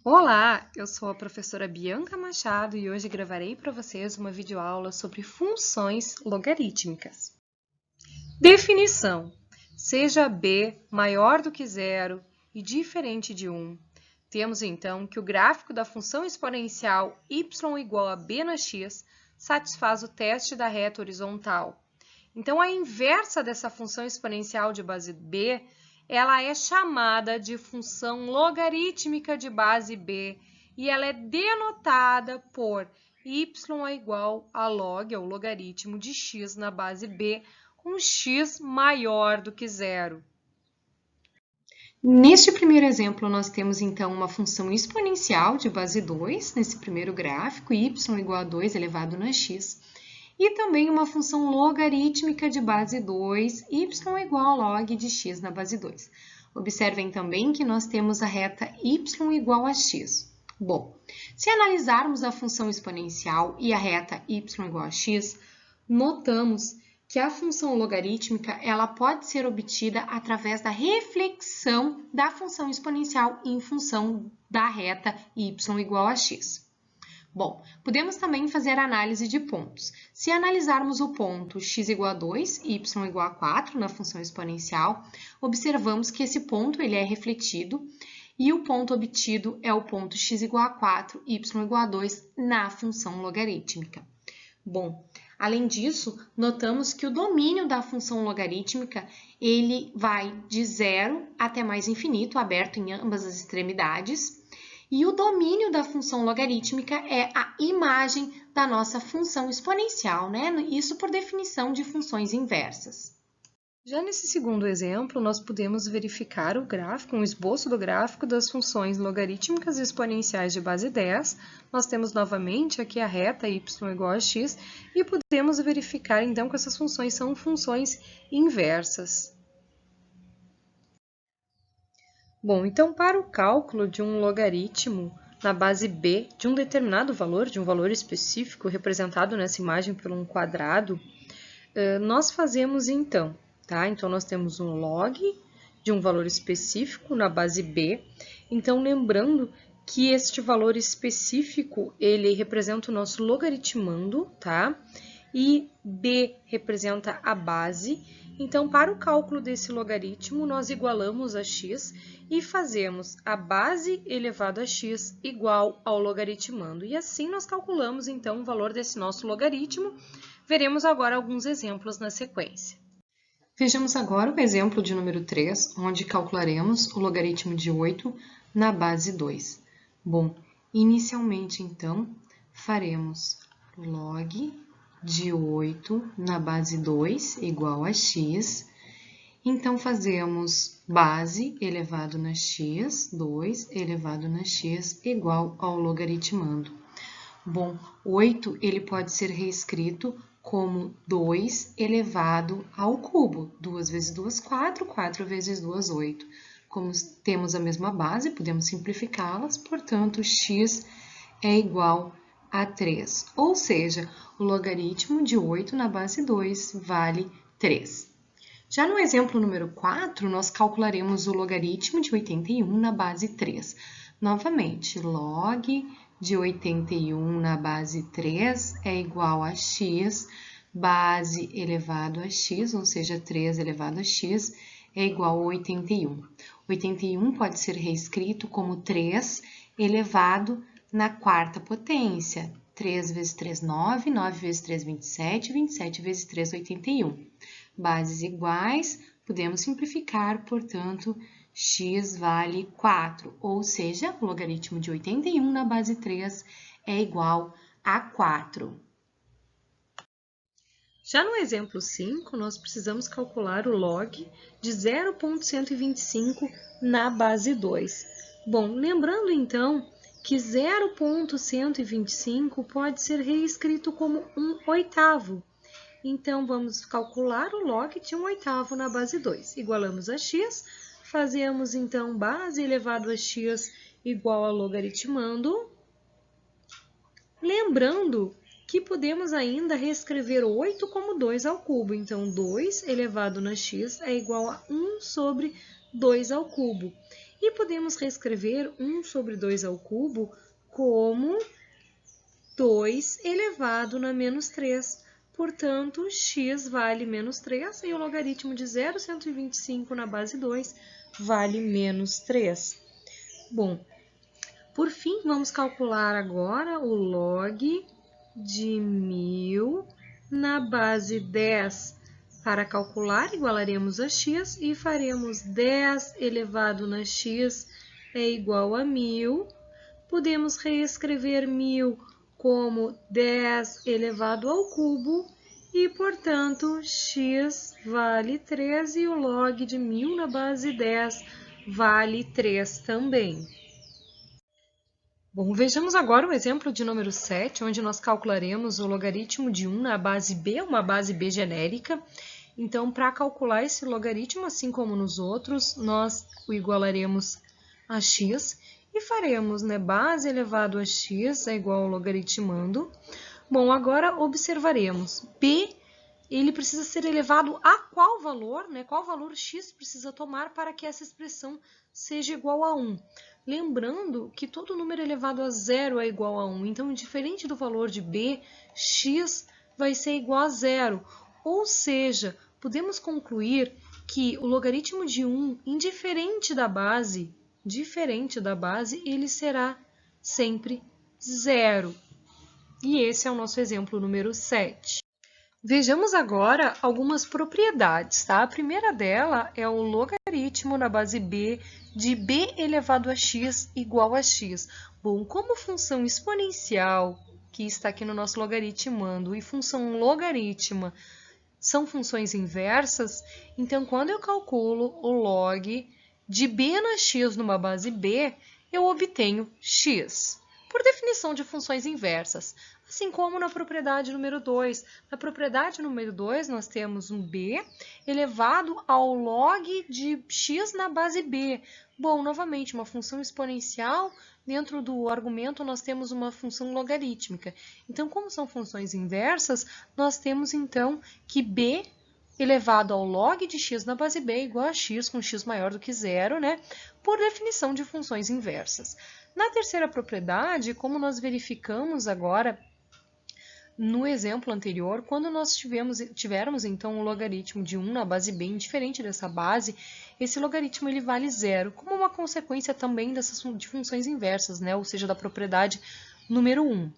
Olá, eu sou a professora Bianca Machado e hoje gravarei para vocês uma videoaula sobre funções logarítmicas. Definição: seja b maior do que zero e diferente de 1. Temos então que o gráfico da função exponencial y igual a b na x satisfaz o teste da reta horizontal. Então, a inversa dessa função exponencial de base b, ela é chamada de função logarítmica de base b e ela é denotada por y é igual a log, o logaritmo de x na base b, com x maior do que zero. Neste primeiro exemplo, nós temos então uma função exponencial de base 2, nesse primeiro gráfico, y igual a 2 elevado na x, e também uma função logarítmica de base 2, y igual a log de x na base 2. Observem também que nós temos a reta y igual a x. Bom, se analisarmos a função exponencial e a reta y igual a x, notamos que a função logarítmica ela pode ser obtida através da reflexão da função exponencial em função da reta y igual a x. Bom, podemos também fazer análise de pontos. Se analisarmos o ponto x igual a 2 e y igual a 4 na função exponencial, observamos que esse ponto ele é refletido e o ponto obtido é o ponto x igual a 4 e y igual a 2 na função logarítmica. Bom, além disso, notamos que o domínio da função logarítmica ele vai de zero até mais infinito, aberto em ambas as extremidades, e o domínio da função logarítmica é a imagem da nossa função exponencial, né? Isso por definição de funções inversas. Já nesse segundo exemplo, nós podemos verificar o gráfico, um esboço do gráfico das funções logarítmicas e exponenciais de base 10. Nós temos novamente aqui a reta y igual a x e podemos verificar então que essas funções são funções inversas. Bom, então para o cálculo de um logaritmo na base b de um determinado valor, de um valor específico representado nessa imagem por um quadrado, nós fazemos então, tá? Então, nós temos um log de um valor específico na base b. Então, lembrando que este valor específico, ele representa o nosso logaritmando, tá? E b representa a base. Então, para o cálculo desse logaritmo, nós igualamos a x e fazemos a base elevado a x igual ao logaritmando. E assim, nós calculamos, então, o valor desse nosso logaritmo. Veremos agora alguns exemplos na sequência. Vejamos agora o exemplo de número 3, onde calcularemos o logaritmo de 8 na base 2. Bom, inicialmente, então, faremos log de 8 na base 2 igual a x. Então, fazemos base elevado na x, 2 elevado na x igual ao logaritmando. Bom, 8 ele pode ser reescrito como 2 elevado ao cubo. 2 vezes 2, 4, 4 vezes 2, 8. Como temos a mesma base, podemos simplificá-las, portanto, x é igual a 3. Ou seja, o logaritmo de 8 na base 2 vale 3. Já no exemplo número 4, nós calcularemos o logaritmo de 81 na base 3. Novamente, log de 81 na base 3 é igual a x, base elevado a x, ou seja, 3 elevado a x, é igual a 81. 81 pode ser reescrito como 3 elevado na quarta potência. 3 vezes 3, 9, 9 vezes 3, 27, 27 vezes 3, 81. Bases iguais, podemos simplificar, portanto, x vale 4, ou seja, o logaritmo de 81 na base 3 é igual a 4. Já no exemplo 5, nós precisamos calcular o log de 0,125 na base 2. Bom, lembrando então que 0,125 pode ser reescrito como 1/8. Então, vamos calcular o log de 1/8 na base 2. Igualamos a x, fazemos então base elevado a x igual a logaritmando. Lembrando que podemos ainda reescrever 8 como 2 ao cubo. Então, 2 elevado na x é igual a 1 sobre 2 ao cubo. E podemos reescrever 1 sobre 2 ao cubo como 2 elevado na menos 3. Portanto, x vale menos 3 e o logaritmo de 0,125 na base 2 vale menos 3. Bom, por fim, vamos calcular agora o log de 1000 na base 10. Para calcular, igualaremos a x e faremos 10 elevado na x é igual a 1000. Podemos reescrever 1000 como 10 elevado ao cubo e, portanto, x vale 3 e o log de 1000 na base 10 vale 3 também. Bom, vejamos agora o exemplo de número 7, onde nós calcularemos o logaritmo de 1 na base b, uma base b genérica. Então, para calcular esse logaritmo, assim como nos outros, nós o igualaremos a x e faremos, né, base elevado a x é igual ao logaritmando. Bom, agora observaremos. B, ele precisa ser elevado a qual valor, né? Qual valor x precisa tomar para que essa expressão seja igual a 1? Lembrando que todo número elevado a zero é igual a 1. Então, diferente do valor de b, x vai ser igual a zero. Ou seja, podemos concluir que o logaritmo de 1, indiferente da base, ele será sempre zero. E esse é o nosso exemplo número 7. Vejamos agora algumas propriedades, tá? A primeira dela é o logaritmo na base b de b elevado a x igual a x. Bom, como função exponencial, que está aqui no nosso logaritmando, e função logaritma são funções inversas, então quando eu calculo o log de b na x numa base b, eu obtenho x. Por definição de funções inversas, assim como na propriedade número 2. Na propriedade número 2, nós temos um b elevado ao log de x na base b. Bom, novamente, uma função exponencial, dentro do argumento nós temos uma função logarítmica. Então, como são funções inversas, nós temos então que b elevado ao log de x na base b é igual a x com x maior do que zero, né? Por definição de funções inversas. Na terceira propriedade, como nós verificamos agora no exemplo anterior, quando nós tivermos então um logaritmo de 1 na base b, indiferente dessa base, esse logaritmo ele vale zero, como uma consequência também de funções inversas, né? Ou seja, da propriedade número 1.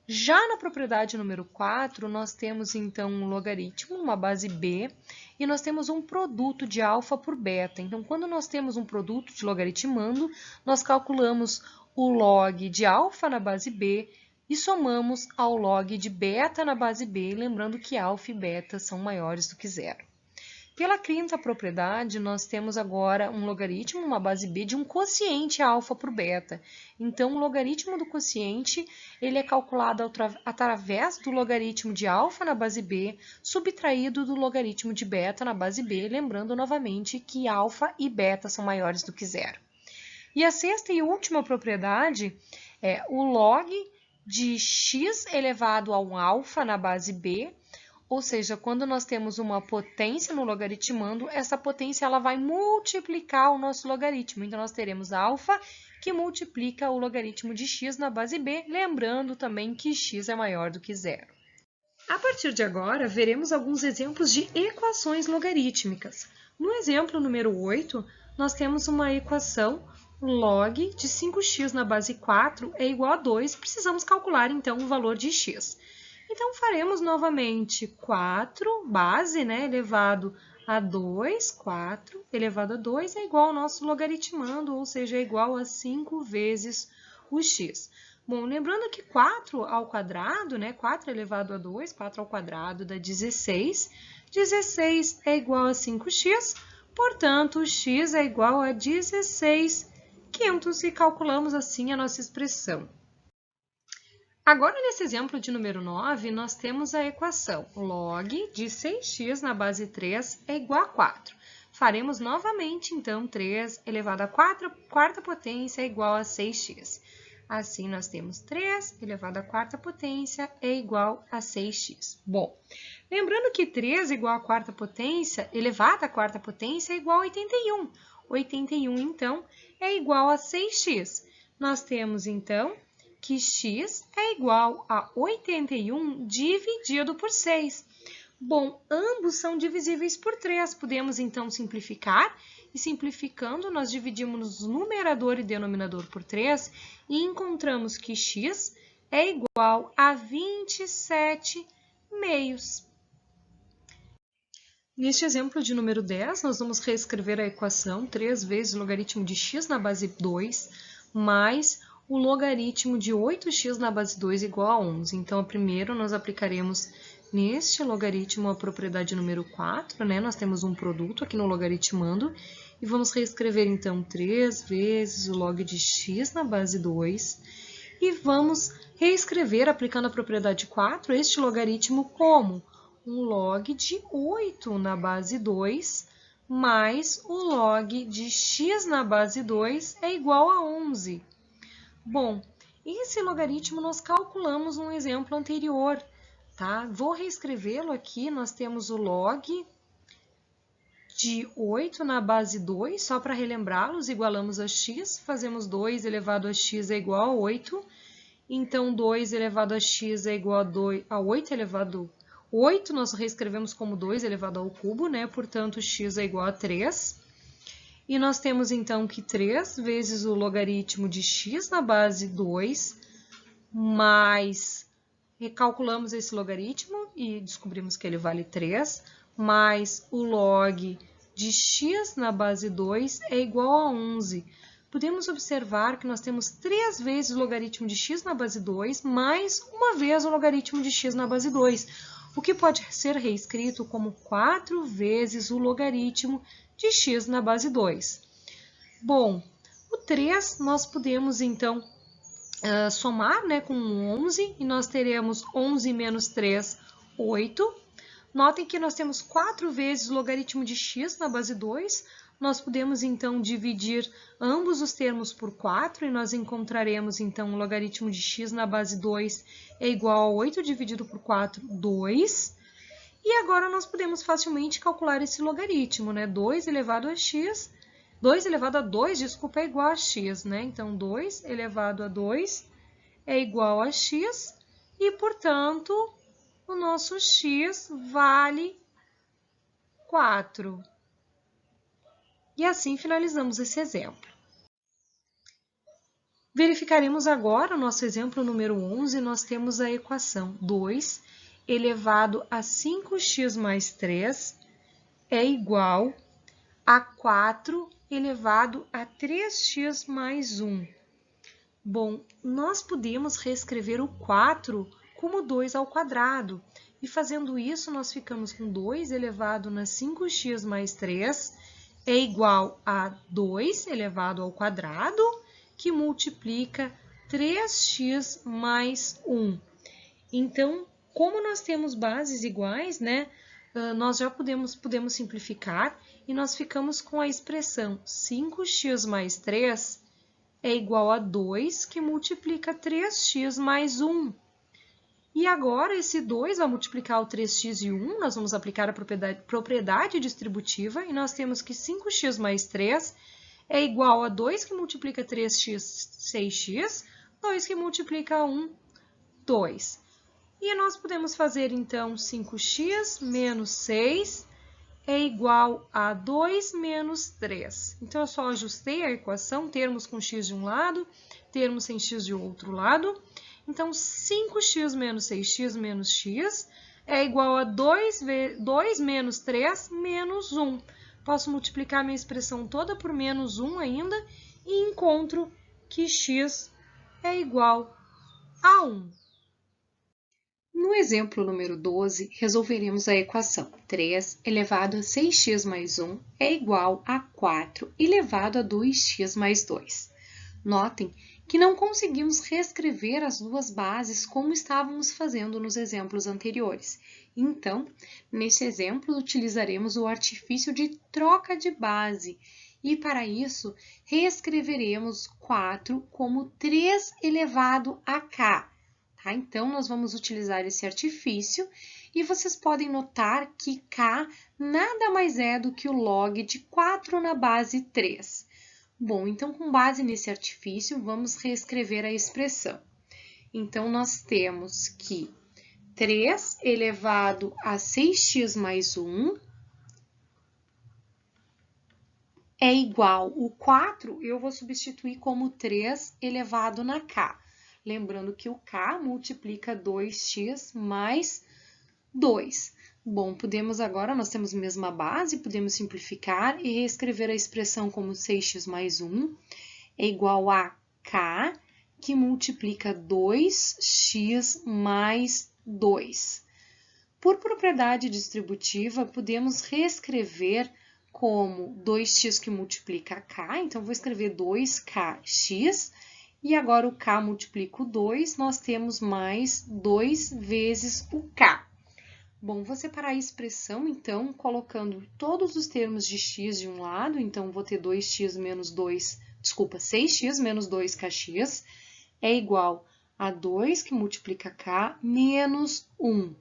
Já na propriedade número 4, nós temos então um logaritmo, uma base b, e nós temos um produto de alfa por beta. Então, quando nós temos um produto de logaritmando, nós calculamos o log de alfa na base b e somamos ao log de beta na base b, lembrando que alfa e beta são maiores do que zero. Pela quinta propriedade, nós temos agora um logaritmo, uma base b, de um quociente alfa por beta. Então, o logaritmo do quociente ele é calculado através do logaritmo de alfa na base b, subtraído do logaritmo de beta na base b, lembrando novamente que alfa e beta são maiores do que zero. E a sexta e última propriedade é o log de x elevado a um alfa na base b, ou seja, quando nós temos uma potência no logaritmando, essa potência ela vai multiplicar o nosso logaritmo. Então, nós teremos alfa que multiplica o logaritmo de x na base b, lembrando também que x é maior do que zero. A partir de agora, veremos alguns exemplos de equações logarítmicas. No exemplo número 8, nós temos uma equação log de 5x na base 4 é igual a 2. Precisamos calcular, então, o valor de x. Então, faremos novamente 4, base, né, elevado a 2, 4 elevado a 2 é igual ao nosso logaritmando, ou seja, é igual a 5 vezes o x. Bom, lembrando que 4 ao quadrado, né, 4 elevado a 2, 4 ao quadrado dá 16. 16 é igual a 5x, portanto, x é igual a 16/500 e calculamos assim a nossa expressão. Agora, nesse exemplo de número 9, nós temos a equação log de 6x na base 3 é igual a 4. Faremos novamente, então, 3 elevado à quarta potência é igual a 6x. Assim, nós temos 3 elevado à quarta potência é igual a 6x. Bom, lembrando que 3 igual à quarta potência, elevado à quarta potência, é igual a 81. 81, então, é igual a 6x. Nós temos, então, que x é igual a 81 dividido por 6. Bom, ambos são divisíveis por 3. Podemos, então, simplificar. E simplificando, nós dividimos numerador e denominador por 3 e encontramos que x é igual a 27 meios. Neste exemplo de número 10, nós vamos reescrever a equação 3 vezes o logaritmo de x na base 2 mais o logaritmo de 8x na base 2 igual a 11. Então, primeiro nós aplicaremos neste logaritmo a propriedade número 4, né? Nós temos um produto aqui no logaritmando, e vamos reescrever então 3 vezes o log de x na base 2, e vamos reescrever, aplicando a propriedade 4, este logaritmo como um log de 8 na base 2, mais o log de x na base 2 é igual a 11. Bom, esse logaritmo nós calculamos no exemplo anterior, tá? Vou reescrevê-lo aqui, nós temos o log de 8 na base 2, só para relembrá-los, igualamos a x, fazemos 2 elevado a x é igual a 8, então 2 elevado a x é igual a 8 elevado a 8, nós reescrevemos como 2 elevado ao cubo, né? Portanto, x é igual a 3. E nós temos, então, que 3 vezes o logaritmo de x na base 2, mais, recalculamos esse logaritmo e descobrimos que ele vale 3, mais o log de x na base 2 é igual a 11. Podemos observar que nós temos 3 vezes o logaritmo de x na base 2, mais uma vez o logaritmo de x na base 2, o que pode ser reescrito como 4 vezes o logaritmo de x na base 2. Bom, o 3 nós podemos, então, somar, né, com 11, e nós teremos 11 menos 3, 8. Notem que nós temos 4 vezes o logaritmo de x na base 2. Nós podemos, então, dividir ambos os termos por 4 e nós encontraremos, então, o logaritmo de x na base 2 é igual a 8 dividido por 4, 2. E agora nós podemos facilmente calcular esse logaritmo, né? 2 elevado a x, 2 elevado a 2, desculpa, é igual a x, né? Então, 2 elevado a 2 é igual a x e, portanto, o nosso x vale 4. E assim finalizamos esse exemplo. Verificaremos agora o nosso exemplo número 11. Nós temos a equação 2 elevado a 5x mais 3 é igual a 4 elevado a 3x mais 1. Bom, nós podemos reescrever o 4 como 2 ao quadrado. E fazendo isso, nós ficamos com 2 elevado a 5x mais 3 é igual a 2 elevado ao quadrado, que multiplica 3x mais 1. Então, como nós temos bases iguais, né, nós já podemos simplificar e nós ficamos com a expressão 5x mais 3 é igual a 2, que multiplica 3x mais 1. E agora, esse 2 vai multiplicar o 3x e 1, nós vamos aplicar a propriedade distributiva, e nós temos que 5x mais 3 é igual a 2 que multiplica 3x, 6x, 2 que multiplica 1, 2. E nós podemos fazer, então, 5x menos 6 é igual a 2 menos 3. Então, eu só ajustei a equação, termos com x de um lado, termos sem x de outro lado. Então, 5x menos 6x menos x é igual a 2 menos 3 menos 1. Posso multiplicar minha expressão toda por menos 1 ainda e encontro que x é igual a 1. No exemplo número 12, resolveremos a equação 3 elevado a 6x mais 1 é igual a 4 elevado a 2x mais 2. Notem que não conseguimos reescrever as duas bases como estávamos fazendo nos exemplos anteriores. Então, nesse exemplo, utilizaremos o artifício de troca de base e, para isso, reescreveremos 4 como 3 elevado a k, tá? Então, nós vamos utilizar esse artifício e vocês podem notar que k nada mais é do que o log de 4 na base 3. Bom, então, com base nesse artifício, vamos reescrever a expressão. Então, nós temos que 3 elevado a 6x mais 1 é igual, o 4 eu vou substituir como 3 elevado na k. Lembrando que o k multiplica 2x mais 2. Bom, podemos agora, nós temos a mesma base, podemos simplificar e reescrever a expressão como 6x mais 1 é igual a k, que multiplica 2x mais 2. Por propriedade distributiva, podemos reescrever como 2x que multiplica k, então vou escrever 2kx, e agora o k multiplica o 2, nós temos mais 2 vezes o k. Bom, vou separar a expressão, então, colocando todos os termos de x de um lado, então vou ter 6x menos 2kx é igual a 2 que multiplica k menos 1.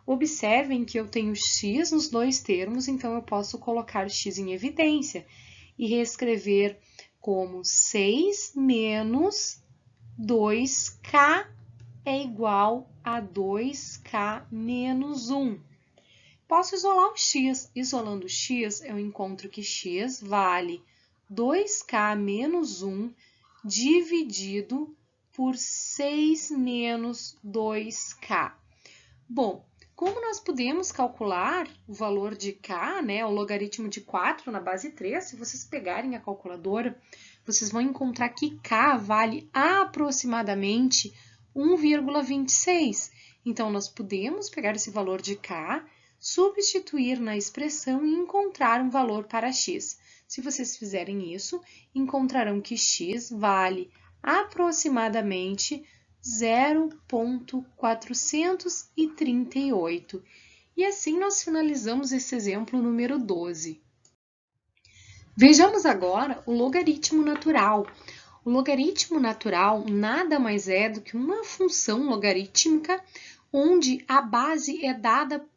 Observem que eu tenho x nos dois termos, então eu posso colocar x em evidência e reescrever como 6 menos 2k é igual a 2k menos 1. Posso isolar o x. Isolando o x, eu encontro que x vale 2k menos 1 dividido por 6 menos 2k. Bom, como nós podemos calcular o valor de k, né, o logaritmo de 4 na base 3, se vocês pegarem a calculadora, vocês vão encontrar que k vale aproximadamente 1,26. Então, nós podemos pegar esse valor de k, substituir na expressão e encontrar um valor para x. Se vocês fizerem isso, encontrarão que x vale aproximadamente 0,438. E assim nós finalizamos esse exemplo número 12. Vejamos agora o logaritmo natural. O logaritmo natural nada mais é do que uma função logarítmica onde a base é dada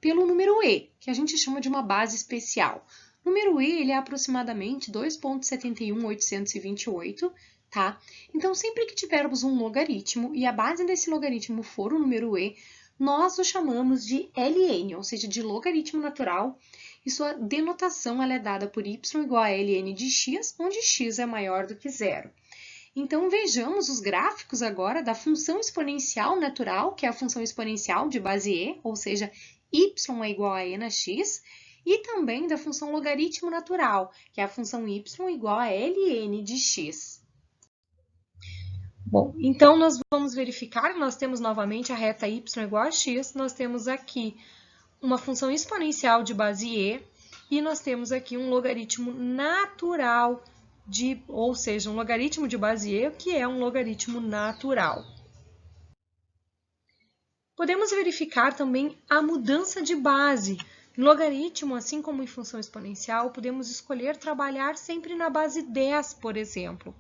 pelo número e, que a gente chama de uma base especial. O número e ele é aproximadamente 2,71828, tá? Então, sempre que tivermos um logaritmo e a base desse logaritmo for o número e, nós o chamamos de ln, ou seja, de logaritmo natural, e sua denotação ela é dada por y igual a ln de x, onde x é maior do que zero. Então, vejamos os gráficos agora da função exponencial natural, que é a função exponencial de base e, ou seja, y é igual a e na x, e também da função logaritmo natural, que é a função y igual a ln de x. Bom, então nós vamos verificar, nós temos novamente a reta y igual a x, nós temos aqui uma função exponencial de base e, e nós temos aqui um logaritmo natural, ou seja, um logaritmo de base e, que é um logaritmo natural. Podemos verificar também a mudança de base. Em logaritmo, assim como em função exponencial, podemos escolher trabalhar sempre na base 10, por exemplo.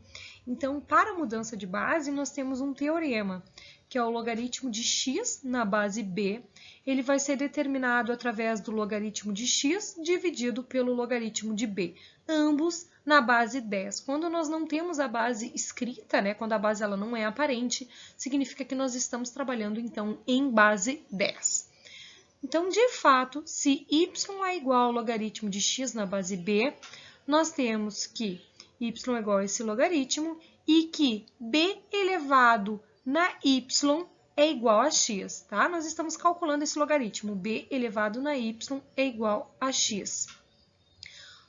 Então, para a mudança de base, nós temos um teorema, que é o logaritmo de x na base b. Ele vai ser determinado através do logaritmo de x dividido pelo logaritmo de b, ambos na base 10. Quando nós não temos a base escrita, né, quando a base ela não é aparente, significa que nós estamos trabalhando, então, em base 10. Então, de fato, se y é igual ao logaritmo de x na base b, nós temos que y é igual a esse logaritmo e que b elevado na y é igual a x, tá? Nós estamos calculando esse logaritmo, b elevado na y é igual a x.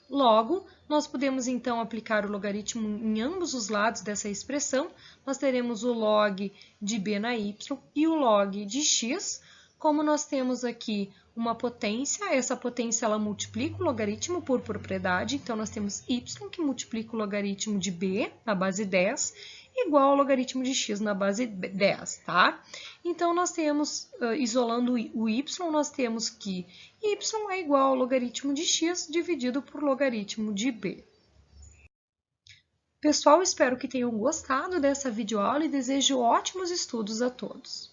Logo, nós podemos então aplicar o logaritmo em ambos os lados dessa expressão. Nós teremos o log de b na y e o log de x. Como nós temos aqui uma potência, essa potência ela multiplica o logaritmo por propriedade, então nós temos y que multiplica o logaritmo de b na base 10, igual ao logaritmo de x na base 10, tá? Então, nós temos, isolando o y, nós temos que y é igual ao logaritmo de x dividido por logaritmo de b. Pessoal, espero que tenham gostado dessa videoaula e desejo ótimos estudos a todos.